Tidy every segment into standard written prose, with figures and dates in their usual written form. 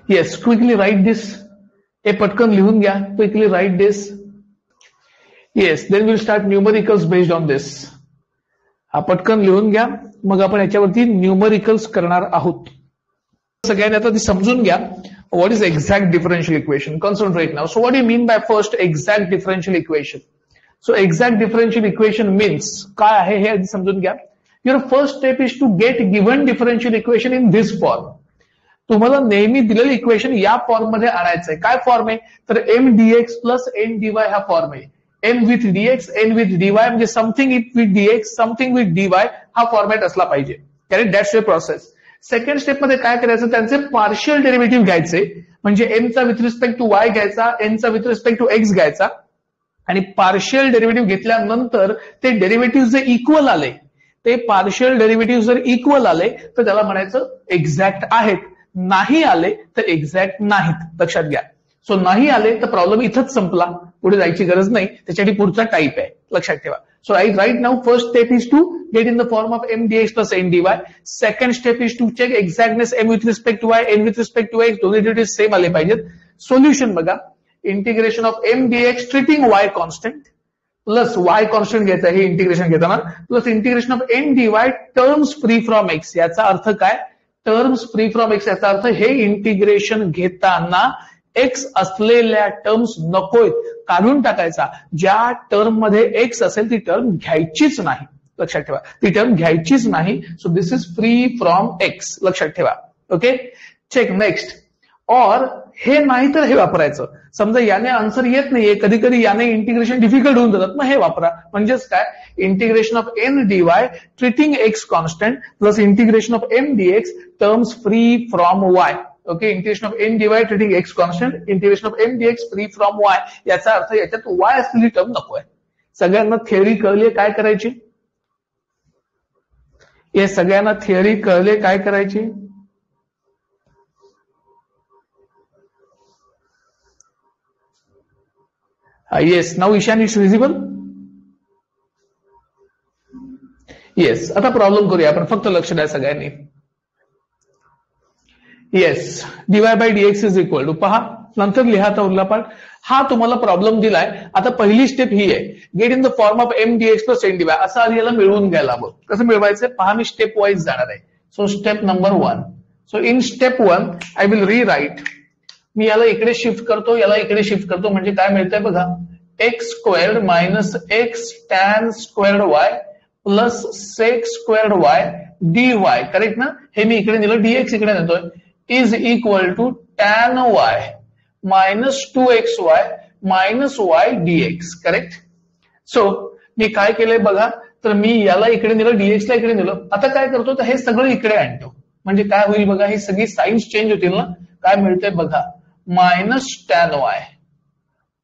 Yes, quickly write दिस. हे पटकन लिहून घ्या. Quickly write this. Yes, then will start numericals based on this. हा पटकन लिहून घ्या, मग आपण याच्यावरती न्यूमरिकल्स करणार आहोत. सगळ्यांनी आता ती समजून घ्या. What is exact differential equation? Concentrate now. So what you mean by first exact differential equation? So exact differential equation means काय आहे हे आधी समजून घ्या. Your first step is to get given differential equation in this form. तुम्हाला नेहमी दिलेलं equation या फॉर्म मध्ये आणायचंय. काय फॉर्म आहे? तर M dx plus N dy हा फॉर्म आहे. M with dx, N with dy, म्हणजे something with dx, something with dy हा फॉर्मॅट असला पाहिजे. Correct? That's your process. Second step मध्ये काय करायचं? त्यांचे पार्शियल डेरिव्हेटिव्ह घ्यायचे. म्हणजे एमचा विथ रिस्पेक्ट टू वाय घ्यायचा, एनचा विथ रिस्पेक्ट टू एक्स घ्यायचा, आणि पार्शियल डेरिव्हेटिव्ह घेतल्यानंतर ते डेरिव्हेटिव्ह जे इक्वल आले, ते पार्शियल डेरिव्हेटिव्ह जर इक्वल आले तर त्याला म्हणायचं एक्झॅक्ट आहेत. नाही आले तर एक्झॅक्ट नाहीत. लक्षात घ्या. सो नाही आले तर प्रॉब्लेम इथंच संपला, पुढे जायची गरज नाही. त्याच्यासाठी पुढचा टाईप आहे, लक्षात ठेवा. So right now first step is to get in the form of m dx plus n dy. Second step is to check exactness m with respect to y, n with respect to x. दोन्ही details same आले पाहिजेत. Solution बघा. Integration of m dx treating y constant plus y constant घ्यायचा हे integration घेताना, plus integration of n dy terms free from x. याचा अर्थ काय? टर्म्स फ्री फ्रॉम x याचा अर्थ हे इंटिग्रेशन घेताना एक्स असलेल्या टर्म्स नकोय, काढून टाकायचा. ज्या टर्म मध्ये एक्स असेल ती टर्म घ्यायचीच नाही. लक्षात ठेवा, ती टर्म घ्यायचीच नाही. So this is free from x. लक्षात ठेवा. Okay, check. नेक्स्ट. और हे नाही तर हे वापरायचं. समजा याने आन्सर येत नाहीये, कधी कधी याने इंटिग्रेशन डिफिकल्ट होऊन जातात, मग हे वापरा. म्हणजेच काय? Integration of n dy treating x constant plus integration of m dx terms free from y. Okay, integration of n dy treating x constant, integration of m dx free from y. याचा अर्थ याच्यात Y असलेली term नको आहे. सगळ्यांना theory कळली काय करायची? हे सगळ्यांना थिअरी कळले काय करायची? Yes, now Ishan is visible. Yes, आता प्रॉब्लेम करूया आपण. फक्त लक्ष द्या सगळ्यांनी. Yes, dy by dx is equal to, पहा नंतर लिहा आता उरला पार्ट. हा तुम्हाला प्रॉब्लेम दिलाय. आता पहिली स्टेप ही आहे, get in the form of m dx plus N dy. असं आधी याला मिळवून घ्यायला हवं. कसं मिळवायचं? पहा, मी स्टेप वाईज जाणार आहे. So step number 1. So in step 1 I will rewrite. मी याला इकडे शिफ्ट करतो, याला इकडे शिफ्ट करतो, म्हणजे काय मिळतंय बघा. X squared minus x tan squared y plus sec squared y d y. Correct ना? हे मी इकडे नेलं, डीएक्स इकडे नेतोय, is equal to tan y minus 2xy minus y dx. Correct? So मी काय केलंय बघा, तर मी याला इकडे नेलं, डीएक्सला इकडे नेलं. आता काय करतो, तर हे सगळं इकडे आणतो. म्हणजे काय होईल बघा, ही सगळी साईन्स चेंज होतील ना. काय मिळतंय बघा, minus tan y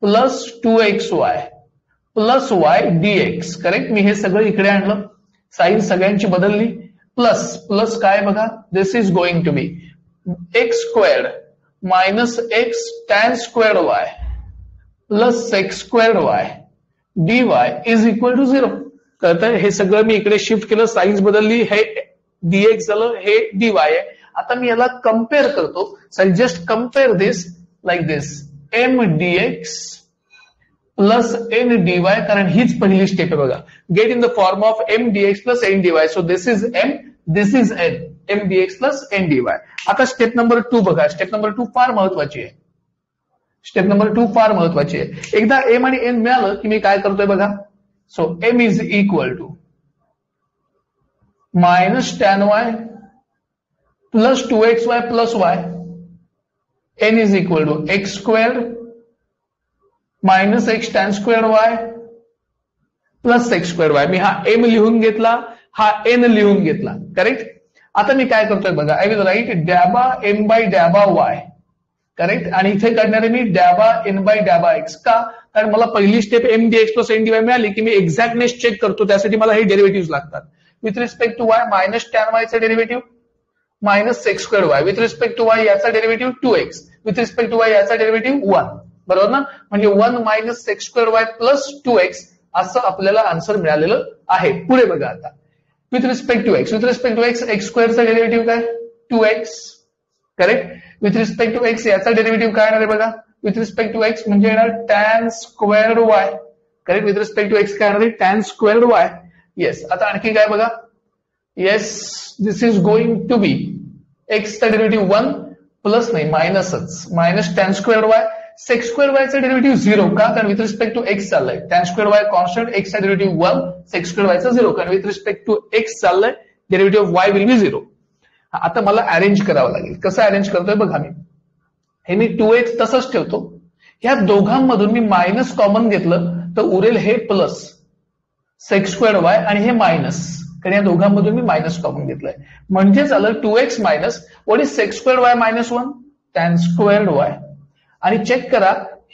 plus 2xy plus y dx. Correct? मी हे सगळं इकडे आणलं, साईन सगळ्यांची बदलली. प्लस प्लस काय बघा, this is going to be x squared minus x tan squared y plus sec squared y d y is equal to 0. तर हे सगळं मी इकडे शिफ्ट केलं, साईन्स बदलली, हे डीएक्स झालं, हे डी वाय आहे. आता मी याला कम्पेअर करतो. So I just compare this like this, m dx plus N dy, कारण हीच पहिली स्टेप आहे बघा. Get in the form of m dx plus N dy. So this is m, this is n, m dx plus N dy. आता step number 2 बघा. Step number 2 फार महत्वाची आहे. स्टेप नंबर 2 फार महत्वाची आहे. एकदा एम आणि एन मिळालं की मी काय करतोय बघा. So M is equal to minus tan y plus 2xy plus y, N is equal to x squared minus x tan squared y plus x squared y. मी हा एम लिहून घेतला, हा एन लिहून घेतला. करेक्ट? आता मी काय करतोय बघा, आय विल राईट डॅबा एम बाय डॅबा वाय. करेक्ट? आणि इथे काढणारे मी डॅबा एन बाय डॅबा एक्स. का? कारण मला पहिली step M dx plus N dy मिळाली की मी एक्झॅक्टनेस चेक करतो, त्यासाठी मला हे डेरिव्हेटिव्ह लागतात. With respect to y minus tan वायचा derivative minus sec squared y, with respect to y याचा derivative 2x, with respect to y याचा डेरिव्हेटिव्ह 1. बरोबर ना? म्हणजे 1 minus sec squared y plus 2x असं आपल्याला आन्सर मिळालेलं आहे. पुढे बघा आता, with respect to x, with respect to x, x स्क्वेअरचा डेरिव्हेटिव्ह काय? 2x. Correct? With respect to x याचा डेरिव्हेटिव्ह काय येणार आहे बघा, विथ रिस्पेक्ट टू एक्स म्हणजे येणार tan squared y. Correct, with respect to x काय येणार आहे, टॅन स्क्वेअर्ड वाय. येस, आता आणखी काय बघा, yes this is going to be एक्सचा डेरिव्हेटिव्ह 1 प्लस नाही मायनसच, minus tan squared y. Sec square वायचा डेरिव्हेटिव्ह 0 का, कारण विथ रिस्पेक्ट टू एक्स चाललंय. टॅन स्क्वेअर वाय कॉन्स्टंट, एक्सचा डेरिव्हेटिव्ह 1, सेक स्क्वेअर वायचा 0, कारण विथ रिस्पेक्ट टू एक्स चाललंय, derivative of y will be 0. आता मला अरेंज करावं लागेल. कसं अरेंज करतोय बघा, मी हे मी 2x तसंच ठेवतो. ह्या दोघांमधून मी मायनस कॉमन घेतलं तर उरेल हे प्लस सेक स्क्वेअर वाय आणि हे मायनस, कारण या दोघांमधून मी मायनस कॉमन घेतलंय. म्हणजे झालं 2x minus what is sec square y minus 1 tan squared y. आणि चेक करा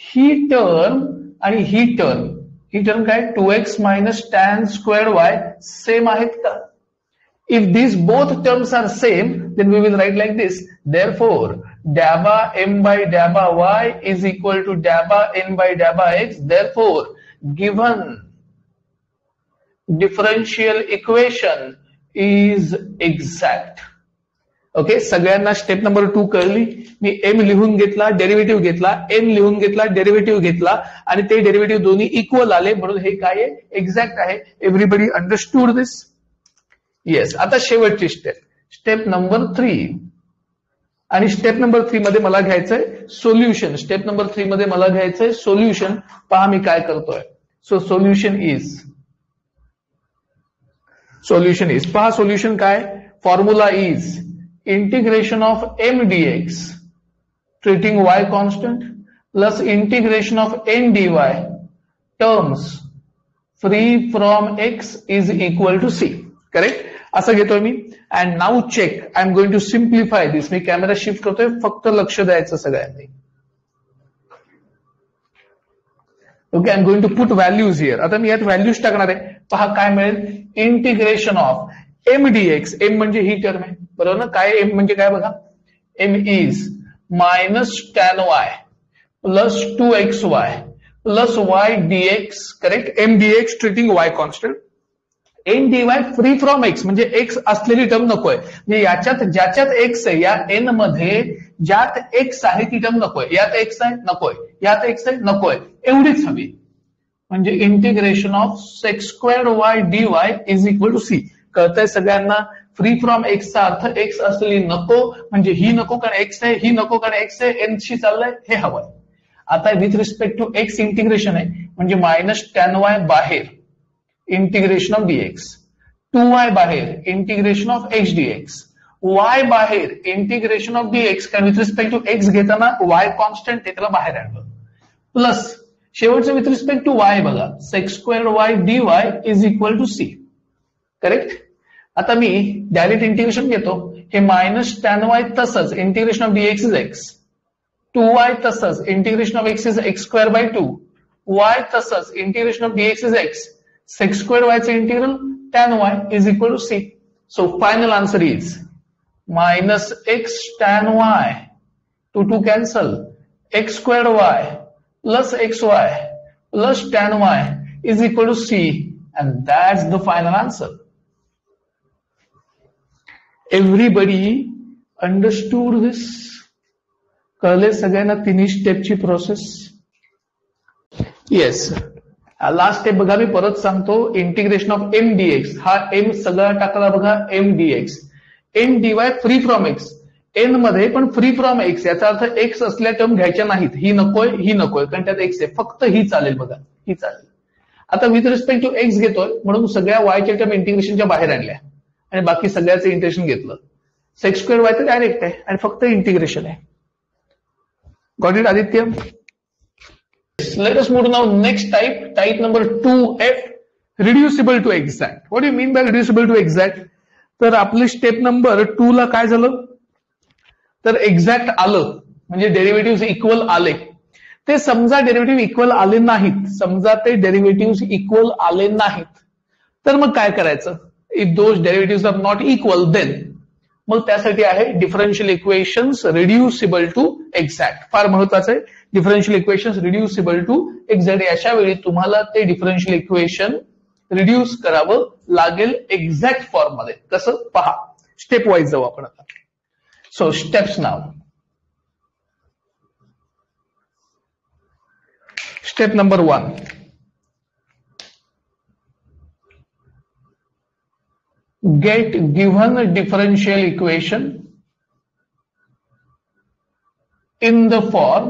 ही टर्म आणि ही टर्म काय 2x minus tan squared y same आहेत का. If these both terms are same, then we will write like this. Therefore, dabba m by dabba y is equal to dabba n by dabba x. Therefore, given differential equation is exact. Okay, सगळ्यांना step number 2 कळली. मी m लिहून घेतला, derivative घेतला, n लिहून घेतला, derivative घेतला आणि ते डेरिव्हेटिव्ह दोन्ही इक्वल आले, म्हणून हे काय आहे, एक्झॅक्ट आहे. एव्हरीबडी अंडरस्टूड दिस. येस, आता शेवटची स्टेप नंबर 3. आणि स्टेप नंबर 3 मध्ये मला घ्यायचंय सोल्युशन. स्टेप नंबर 3 मध्ये मला घ्यायचंय सोल्युशन. पहा मी काय करतोय. सो सोल्युशन इज पहा सोल्युशन काय, formula is integration of m dx treating y constant plus integration of n dy terms free from x is equal to c. Correct, असं घेतोय मी. And now check, I am going to simplify this. मी camera shift करतोय, फक्त लक्ष द्यायचं सगळ्यांनी. Okay, I am going to put values here. आता मी यात व्हॅल्यूज टाकणार आहे. पहा काय मिळेल, integration of m dx. m म्हणजे ही टर्म आहे, बरोबर ना. काय m म्हणजे काय बघा, m is minus tan y plus 2xy plus y dx. Correct, m dx treating y constant. n dy free from x म्हणजे x असलेली टर्म नकोय. म्हणजे याच्यात ज्याच्यात x आहे, या n मध्ये ज्यात x आहे ती टर्म नकोय. यात x आहे नकोय, यात x आहे नकोय, एवढीच हवी. म्हणजे integration of sec square y dy is equal to c. कळतंय सगळ्यांना. फ्री फ्रॉम x चा अर्थ x असलेली नको, म्हणजे ही नको कारण x आहे, ही नको कारण x आहे, n शी चाललंय, हे हवंय. आता with respect to x integration आहे, म्हणजे मायनस टॅन वाय बाहेर इंटिग्रेशन ऑफ dx, 2y बाहेर integration of x dx, y बाहेर इंटिग्रेशन ऑफ dx, कारण विथ रिस्पेक्ट टू x घेताना y कॉन्स्टंट आहे त्याला बाहेर आणलं, प्लस शेवटचं विथ रिस्पेक्ट टू y बघा sec square y dy is equal to c. Correct. आता मी डायरेक्ट इंटिग्रेशन घेतो. हे मायनस टॅन वाय तसंच integration of dx is x, 2y तसंच integration of x is x square by 2, y तसंच integration of dx is x, sec square y चे integral tan y is equal to c. So final answer is minus x tan y, 2 cancel, x square y plus xy plus tan y is equal to c, and that's the final answer. Everybody understood this? कळले सगळ्यांना तिन्ही स्टेपची process? Yes. Last step बघा, मी परत सांगतो. Integration of m dx, हा m सगळा टाकला बघा, m dx, n dy free from x, n मध्ये पण फ्री फ्रॉम x, याचा अर्थ x असल्या टर्म घ्यायच्या नाहीत. ही नकोय, ही नकोय, कारण त्यात x आहे, फक्त ही चालेल बघा, ही चालेल. आता विथ रिस्पेक्ट टू x घेतोय म्हणून सगळ्या y च्या टर्म इंटिग्रेशनच्या बाहेर आणल्या आणि बाकी सगळ्याचं इंटिग्रेशन घेतलं. सेक स्क्वेअर y तर डायरेक्ट आहे आणि फक्त इंटिग्रेशन आहे. Got it Aditya? Let us move to now next type number 2F, reducible to exact. What do you mean by reducible to exact? तर आपले स्टेप नंबर 2 ला काय झालं, तर एक्झॅक्ट आलं, म्हणजे डेरिव्हेटिव्ह इक्वल आले. ते समजा डेरिव्हेटिव्ह इक्वल आले नाहीत, समजा ते डेरिव्हेटिव्ह इक्वल आले नाहीत, तर मग काय करायचं? If those derivative are not equal, then मग त्यासाठी आहे differential equations reducible to exact. फार महत्वाचं आहे, differential equations reducible to exact. अशा वेळी तुम्हाला ते डिफरन्शियल इक्वेशन रिड्यूस करावं लागेल एक्झॅक्ट फॉर्म मध्ये. कसं पहा, स्टेप वाईज जाऊ आपण आता. So steps now. Step number 1. Get given differential equation in the form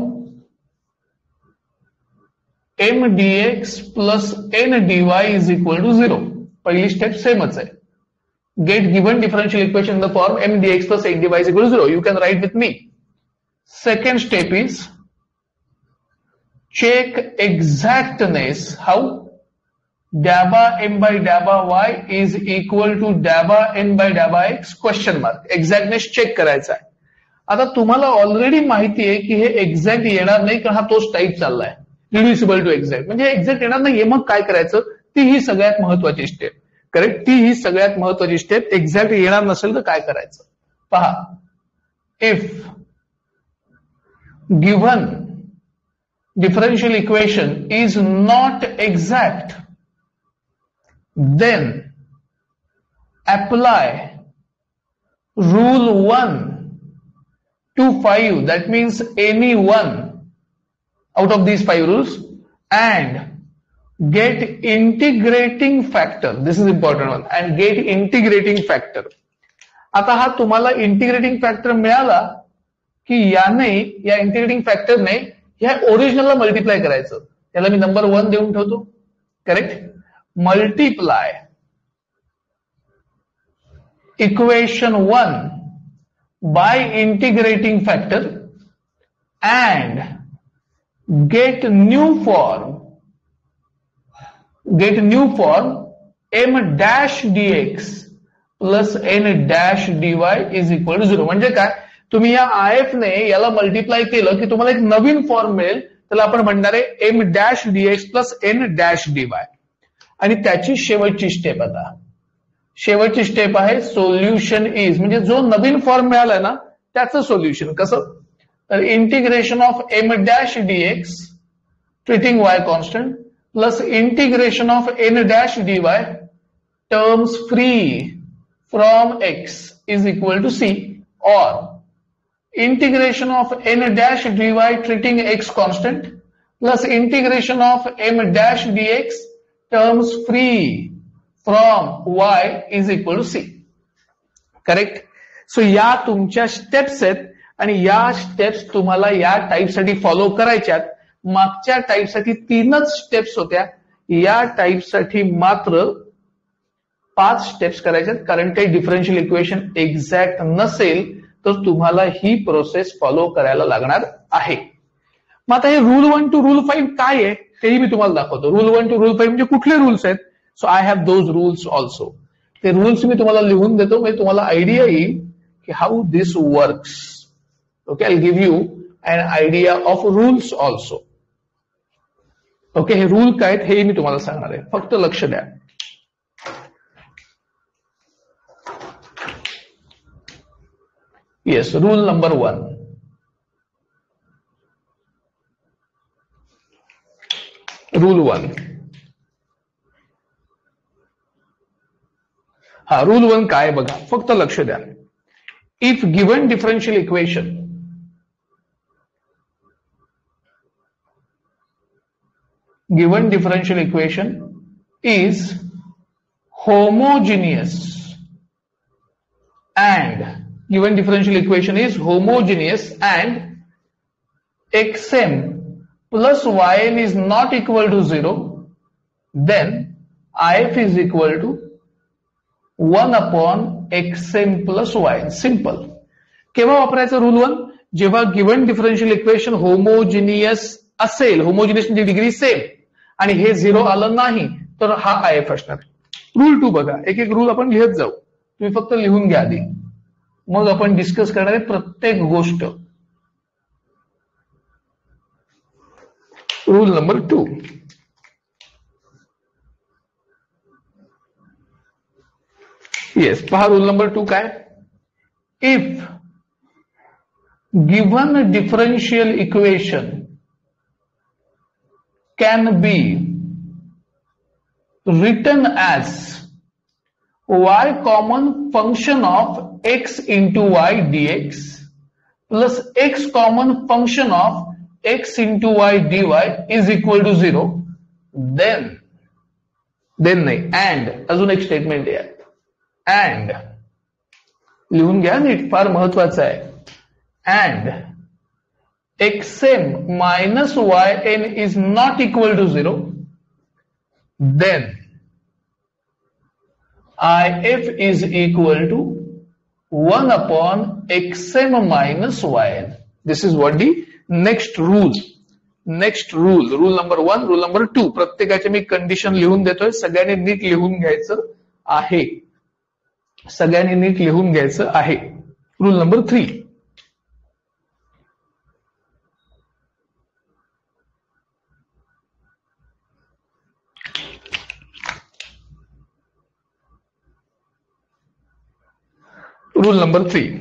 m dx plus n dy is equal to 0. पहिली स्टेप सेमच आहे. Get given differential equation in the form m dx plus n dy is equal to 0. You can write with me. Second step is check exactness. How? Dabba m by dabba y is equal to dabba n by dabba x question mark. Exactness check करायचा आहे. आता तुम्हाला already माहिती आहे की हे exact येणार नाही कारण हा तोच टाईप चाललाय. रिड्युसिबल टू एक्झॅक्ट म्हणजे एक्झॅक्ट येणार नाहीये. मग काय करायचं? ती ही सगळ्यात महत्वाची स्टेप. करेक्ट? ती ही सगळ्यात महत्वाची स्टेप. एक्झॅक्ट येणार नसेल तर काय करायचं? पहा, if given differential equation is not exact, then apply rule 1 to 5, that means any one out of these 5 rules, and get integrating factor. This is important one. And get integrating factor. आता हा तुम्हाला integrating factor मिळाला की याने, या integrating फॅक्टरने ह्या ओरिजिनलला multiply करायचं. त्याला मी नंबर 1 देऊन ठेवतो. Correct? Multiply equation 1 by integrating factor and get new form m dash dx plus n dash dy is equal to 0. म्हणजे काय? तुम्ही या IF ने याला मल्टिप्लाय केलं की तुम्हाला एक नवीन फॉर्म मिळेल. त्याला आपण म्हणणार आहे m dash dx plus n dash dy. आणि त्याची शेवटची स्टेप, आता शेवटची स्टेप आहे सोल्युशन इज, म्हणजे जो नवीन फॉर्म मिळालाय ना त्याचं सोल्युशन. कसं? तर integration of m dash dx treating y constant plus integration of n dash dy terms free from x is equal to c, और integration of n dash dy treating x constant plus integration of m dash dx terms free from y is equal to c. Correct? So या तुमच्या steps आहेत आणि या steps तुम्हाला या टाईपसाठी follow करायच्यात. मागच्या टाईपसाठी 3च स्टेप्स होत्या. या टाईपसाठी मात्र 5 स्टेप्स करायच्यात, कारण काही डिफरन्शियल इक्वेशन एक्झॅक्ट नसेल तर तुम्हाला ही प्रोसेस फॉलो करायला लागणार आहे. मग आता हे रूल 1 टू रूल 5 काय आहे तेही मी तुम्हाला दाखवतो. रूल 1 टू रूल 5 म्हणजे कुठले रूल्स आहेत? So I have those rules also. ते रूल्स मी तुम्हाला लिहून देतो म्हणजे तुम्हाला आयडिया येईल की how this works. Okay, I give you an idea of rules also. Okay, हे रूल काय आहेत हे मी तुम्हाला सांगणार आहे, फक्त लक्ष द्या. Yes, rule number 1. Rule 1. हा, रूल 1 काय बघा, फक्त लक्ष द्या. If given differential equation is homogeneous and given differential equation is homogeneous and xm plus yn is not equal to 0, then if is equal to 1 upon xm plus yn. Simple. केव्हा वापरायचं rule 1? जेव्हा given differential equation homogeneous असेल, homogeneous म्हणजे degree same, आणि हे 0 आलं नाही तर हा IF असणार. रूल 2 बघा, एक एक रूल आपण लिहत जाऊ. तुम्ही फक्त लिहून घ्या आधी, मग आपण डिस्कस करणार आहे प्रत्येक गोष्ट. Rule number 2. येस, पहा रूल नंबर 2 काय? If given differential equation can be written as y common function of x into y dx plus x common function of x into y dy is equal to 0, then नाही, and अजून एक statement आहे, and लिहून घ्या नीट, फार महत्वाचं आहे, and xm minus yn is not equal to 0, then if is equal to 1 upon xm minus yn. This is what the next rule. Next rule. Rule number 1, rule number 2. प्रत्येकाचे मी condition लिहून देतोय. सगळ्यांनी नीट लिहून घ्यायचं आहे. सगळ्यांनी नीट लिहून घ्यायचं आहे. Rule number 3. Rule number 3.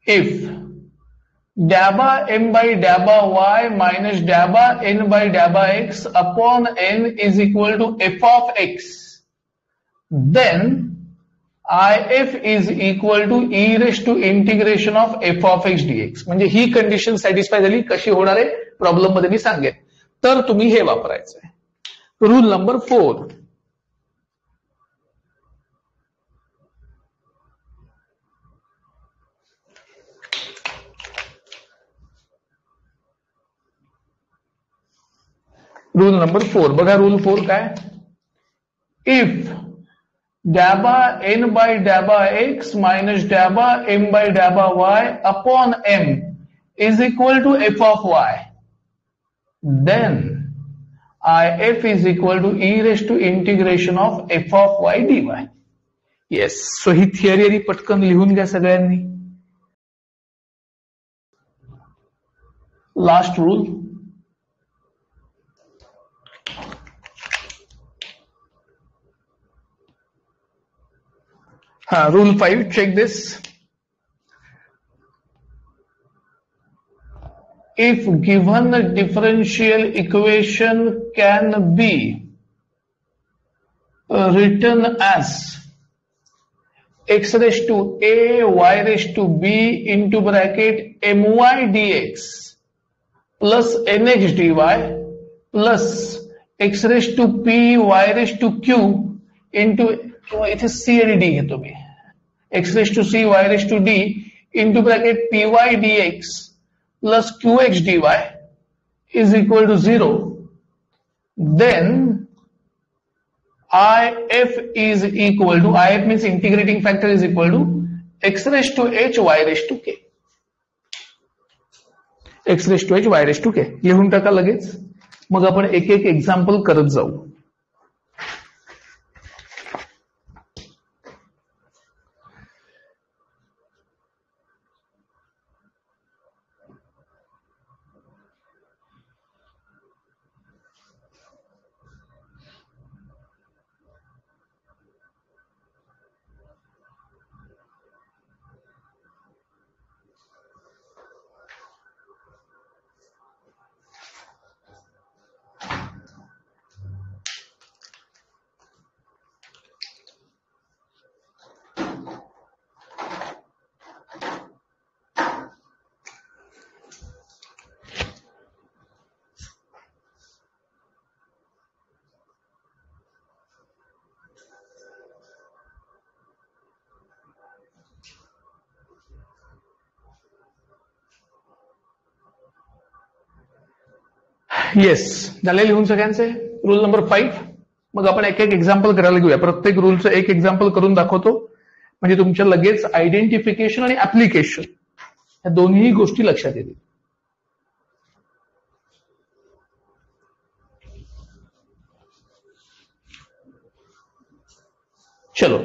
If dabba m by dabba y minus dabba n by dabba x upon n is equal to f of x, then if is equal to e raised to integration of f of x dx. म्हणजे ही condition satisfy झाली. कशी होणार आहे problem मध्ये मी सांगेन. तर तुम्ही हे वापरायचं आहे. Rule number 4. रूल नंबर 4 बघा. रूल 4 काय? If dabba n by dabba x minus dabba m by dabba y upon m is equal to f of y, then if is equal to e raised to integration of f of y dy. Yes, so he theory आधी पटकन लिहून घ्या सगळ्यांनी. Last rule. Rule 5, check this. If given differential equation can be written as x raised to a y raised to b into bracket my dx plus nx dy plus x raised to p y raised to q into, इथे c आणि d घेतो मी, x raised to c y raised to d into bracket py dx plus qx dy is equal to 0, then if is equal to, if means integrating factor is equal to x raised to h y raised to k. x raised to h y raised to k लिहून टाका लगेच. मग आपण एक एक example करत जाऊ. Yes, झाले लिहून सगळ्यांचे. Rule number 5. मग आपण एक एक एक्झाम्पल करायला घेऊया. प्रत्येक रूलचं एक एक्झाम्पल करून दाखवतो, म्हणजे तुमच्या लगेच आयडेंटिफिकेशन आणि ऍप्लिकेशन या दोन्ही गोष्टी लक्षात येतील. चलो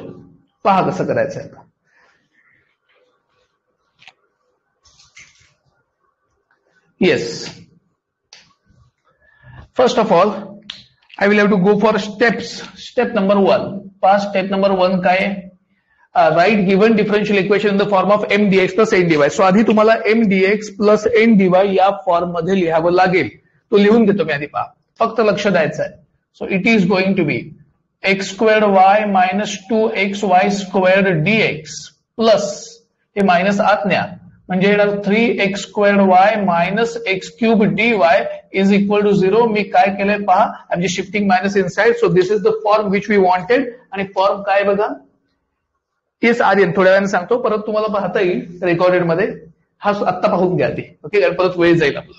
पहा कसं करायचं आहे. Yes, first of all I will have to go for steps. Step number 1. Past step number 1 काय? Write given differential equation in the form of m dx plus n dy. So आधी तुम्हाला m dx plus n dy या form मध्ये लिहावं लागेल. तो लिहून देतो मी आधी. पहा, फक्त लक्ष द्यायचं आहे. So it is going to be x squared y minus 2xy squared dx plus हे मायनस आत न्या म्हणजे येणार 3x² minus x³ dy is equal to 0. मी काय केलंय पहा, I am just shifting minus inside. So this is the form which we wanted. आणि फॉर्म काय बघा, येस आर्यन थोड्या वेळाने सांगतो, परत तुम्हाला पाहता येईल रेकॉर्डेड मध्ये. हा आत्ता पाहून घ्या ते, ओके, परत वेळ जाईल आपला.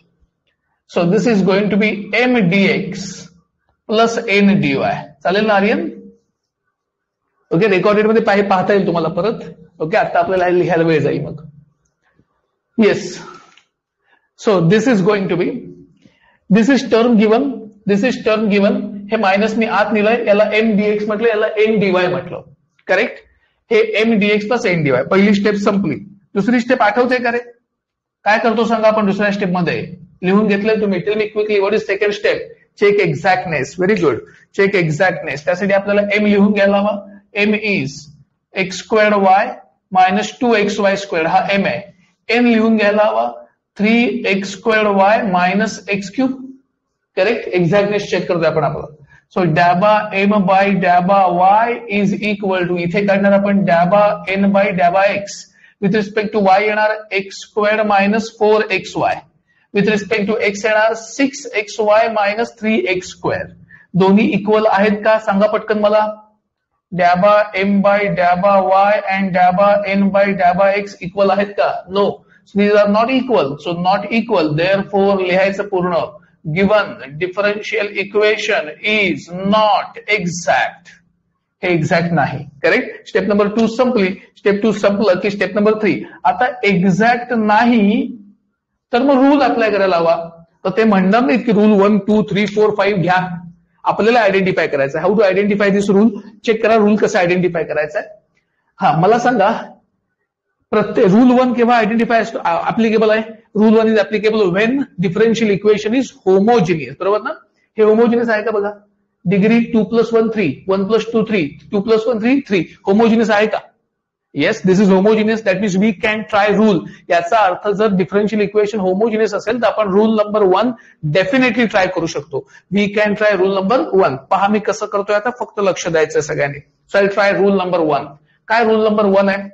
So this is going to be m dx plus n dy. चालेल ना आर्यन? ओके, रेकॉर्डेड मध्ये पाहता येईल तुम्हाला परत. ओके, आता आपल्याला लिहायला वेळ जाईल मग. Yes, so this is going to be, this is term given, this is term given. हे मायनस मी आत लिहिलंय, याला m dx म्हटलं, याला n dy म्हटलं. करेक्ट? हे m dx plus n dy. पहिली स्टेप संपली. दुसरी स्टेप आठवते का रे? काय करतो सांगा आपण दुसऱ्या स्टेप मध्ये? लिहून घेतलंय तुम्ही. Tell me quickly what is second step? Check exactness. Very good, check exactness. त्यासाठी आपल्याला m लिहून घ्यायला हवा. m इज x² मायनस 2xy². हा m आहे. n लिहून घ्यायला हवा 3x² minus x³. Correct? एक्झॅक्टनेस check करतोय आपण आपला. सो डॅबा m बाय डॅबा y इज इक्वल टू, इथे काढणार आपण डॅबा n बाय डॅबा x. With respect to y येणार x² minus 4xy. With respect to x येणार 6xy मायनस 3x². दोन्ही इक्वल आहेत का सांगा पटकन मला. डॅबा m बाय डॅबा y अँड डॅबा n बाय डॅबा x इक्वल आहेत का? No, these are not equal. So not equal, therefore लिहायचं पूर्ण. Given differential equation is not exact. हे एक्झॅक्ट नाही. करेक्ट? स्टेप नंबर 2 संपली. स्टेप 2 संपलं की स्टेप नंबर 3. आता एक्झॅक्ट नाही तर मग रूल अप्लाय करायला हवा. तर ते म्हणणार नाहीत की रूल 1 2 3 4 5 घ्या. आपल्याला आयडेंटिफाय करायचं. How to identify this rule? Check करा रूल कसं आयडेंटिफाय करायचं. हा, मला सांगा प्रत्येक रूल 1 केव्हा आयडेंटिफाय ऍप्लिकेबल आहे? Rule 1 is applicable when differential equation is homogeneous. बरोबर ना? हे होमोजिनियस आहे का बघा. डिग्री 2 + 1 3, 1 + 2 3, 2 + 1 3 3. होमोजिनियस आहे का? Yes, this is homogeneous. That means we can try rule. याचा अर्थ जर डिफरन्शियल इक्वेशन होमोजिनियस असेल तर आपण रूल नंबर 1 डेफिनेटली ट्राय करू शकतो. We can try rule number 1. पहा मी कसं करतोय आता, फक्त लक्ष द्यायचं सगळ्यांनी. So I try rule number 1. काय रूल नंबर 1 आहे?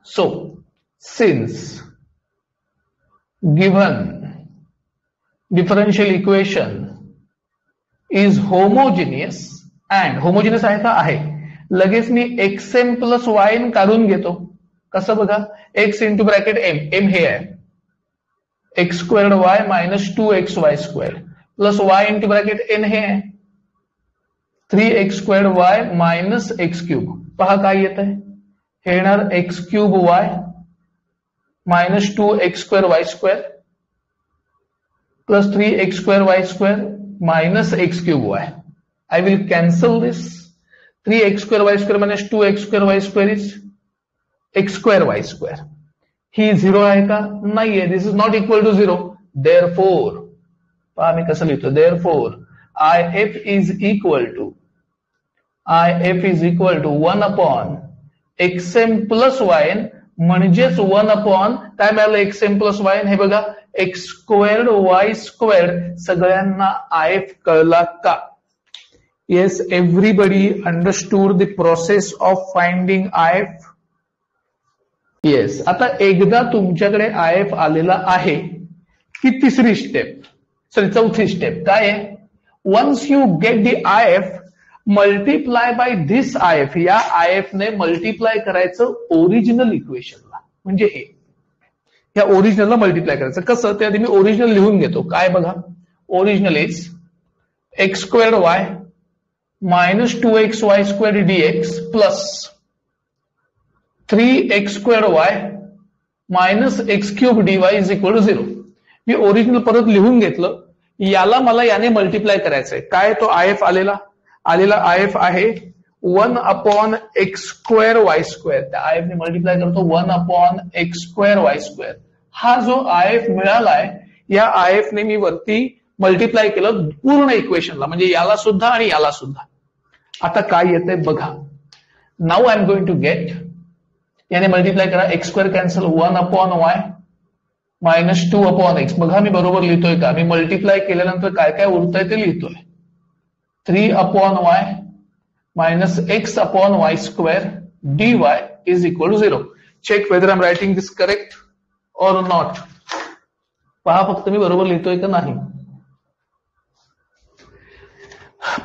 So since given differential equation is homogeneous and, homogeneous आहे का? आहे. लगेच मी xm प्लस yn काढून घेतो. कसं बघा, x into bracket m, m हे आहे x² minus 2xy² plus y into bracket n हे आहे 3x² मायनस x³. पहा काय येत आहे, हे येणार x³ minus 2x²y² plus 3x²y² minus x³ y. I will cancel this. 3x²y² minus 2x²y² is x²y². ही 0 आहे का? नाहीये. This is not equal to 0. Therefore, पहा मी कसं लिहितो. Therefore, if is equal to 1 upon xm plus yn, म्हणजेच 1 upon काय मिळालं xm plus yn? हे बघा x²y². सगळ्यांना if कळला का? Yes, everybody understood the process of finding if? Yes. आता एकदा तुमच्याकडे if आलेला आहे की तिसरी स्टेप, चौथी स्टेप काय आहे? Once you get the if, multiply by this if. या if ने मल्टिप्लाय करायचं ओरिजिनल इक्वेशनला. म्हणजे हे या ओरिजिनलला मल्टिप्लाय करायचं. कसं? ते आधी मी ओरिजिनल लिहून घेतो. काय बघा, original is x² minus 2xy² dx plus 3x² minus x³ dy is equal to 0. मी ओरिजिनल परत लिहून घेतलं. याला मला याने मल्टिप्लाय करायचंय. काय? तो if आलेला if आहे 1 upon x²y². त्या if ने मल्टिप्लाय करतो 1 upon x²y². हा जो if मिळालाय, या if ने मी वरती मल्टिप्लाय केलं पूर्ण इक्वेशनला, म्हणजे याला सुद्धा आणि याला सुद्धा. आता काय येतंय बघा. Now I am going to get, याने मल्टिप्लाय करा, x² cancel 1 upon y minus 2 upon x. बघा मी बरोबर लिहितोय का? मी मल्टिप्लाय केल्यानंतर काय काय उरतंय ते लिहितोय. 3 upon y minus x upon y² dy is equal to 0. Check whether I'm writing this correct. और नॉट? पहा फक्त मी बरोबर लिहितोय का नाही.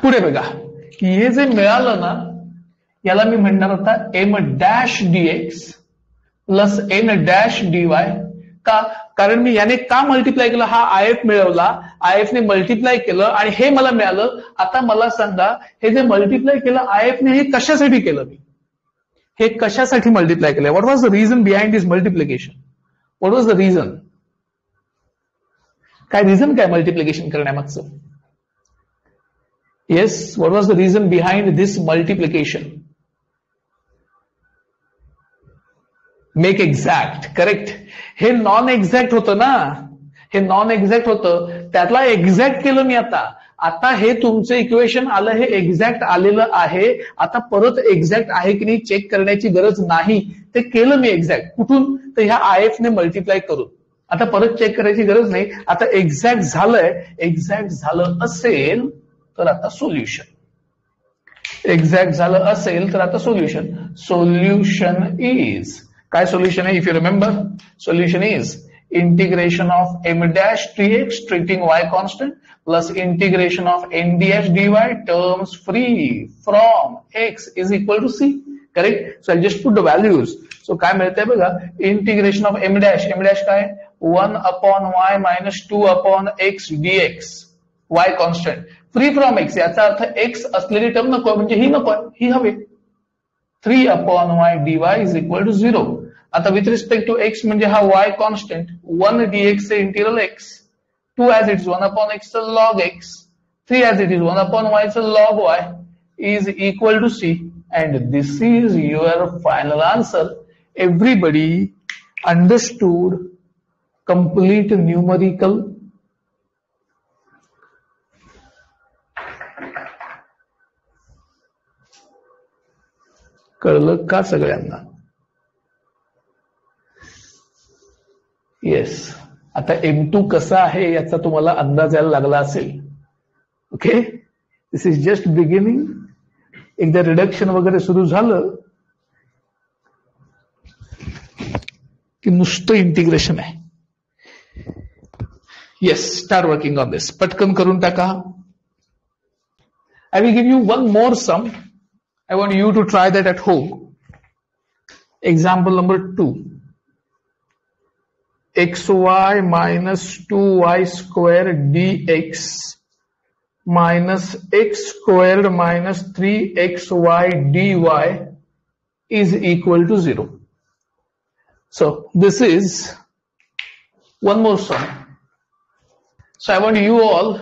पुढे बघा, हे जे मिळालं ना याला मी म्हणणार आता M dash dx plus N dash dy. का? कारण मी याने का मल्टिप्लाय केलं, हा आयएफ मिळवला, आयएफ ने मल्टिप्लाय केलं आणि हे मला मिळालं. आता मला सांगा, हे जे मल्टिप्लाय केलं आयएफने हे कशासाठी केलं, मी हे कशासाठी मल्टिप्लाय केलं? What was the reason behind this multiplication? What was the reason? काय रिझन काय मल्टिप्लिकेशन करण्यामागचं? Yes, what was the reason behind this multiplication? Make exact. Correct. हे नॉन एक्झॅक्ट होतं ना, हे नॉन एक्झॅक्ट होतं, त्यातला एक्झॅक्ट केलं मी. आता हे तुमचं इक्वेशन आलं, हे एक्झॅक्ट आलेलं आहे. आता परत एक्झॅक्ट आहे की नाही चेक करण्याची गरज नाही, ते केलं मी एक्झॅक्ट. कुठून? तर ह्या आयएफ ने मल्टिप्लाय करून. आता परत चेक करायची गरज नाही, आता एक्झॅक्ट झालंय. एक्झॅक्ट झालं असेल तर आता सोल्युशन. एक्झॅक्ट झालं असेल तर आता सोल्युशन. सोल्युशन इज, काय सोल्युशन आहे? If you remember, solution is integration of M dash dx treating y constant plus integration of n dash dy terms free from x is equal to c. Correct? So I'll just put the values. So काय मिळतंय बघा, integration of M dash, M dash काय? 1 upon y minus 2 upon x dx, y constant free from x. याचा अर्थ x असलेली term नको, म्हणजे ही नको, ही हवी. 3 upon y dy is equal to 0. आता विथ रिस्पेक्ट टू x म्हणजे हा y कॉन्स्टंट, 1 dx चे integral x, 2 as it is 1 upon x चा log x, 3 as it is 1 upon y चा log y is equal to c. And this is your final answer. Everybody understood complete numerical? कळलं का सगळ्यांना? Yes. आता M2 कसा आहे याचा तुम्हाला अंदाज यायला लागला असेल. Okay, this is just beginning. एकदा रिडक्शन वगैरे सुरू झालं की नुसतं इंटिग्रेशन आहे. Yes, start working on this. पटकन करून टाका. I will give you one more sum. I want you to try that at home. Example number 2. xy minus 2y square dx minus x squared minus 3xy dy is equal to 0. So this is one more sum. So I want you all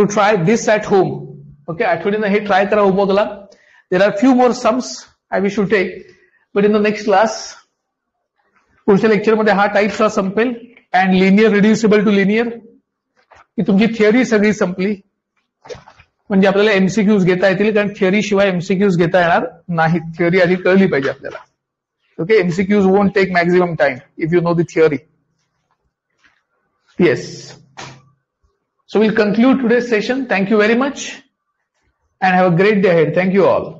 to try this at home. Okay, आठवडीनं हे try करा होमवर्कला. There are few more sums I wish to take, but in the next class, पुढच्या lecture मध्ये हा types संपेल. And linear रिड्युसिबल to linear ही तुमची theory सगळी संपली. म्हणजे आपल्याला एमसीक्यूज घेता येतील, कारण थिअरी शिवाय एमसीक्यूज घेता येणार नाही. थिअरी आधी कळली पाहिजे आपल्याला. Okay, MCQs won't take maximum time if you know the theory. Yes. So we'll conclude today's session. Thank you very much and have a great day ahead. Thank you all.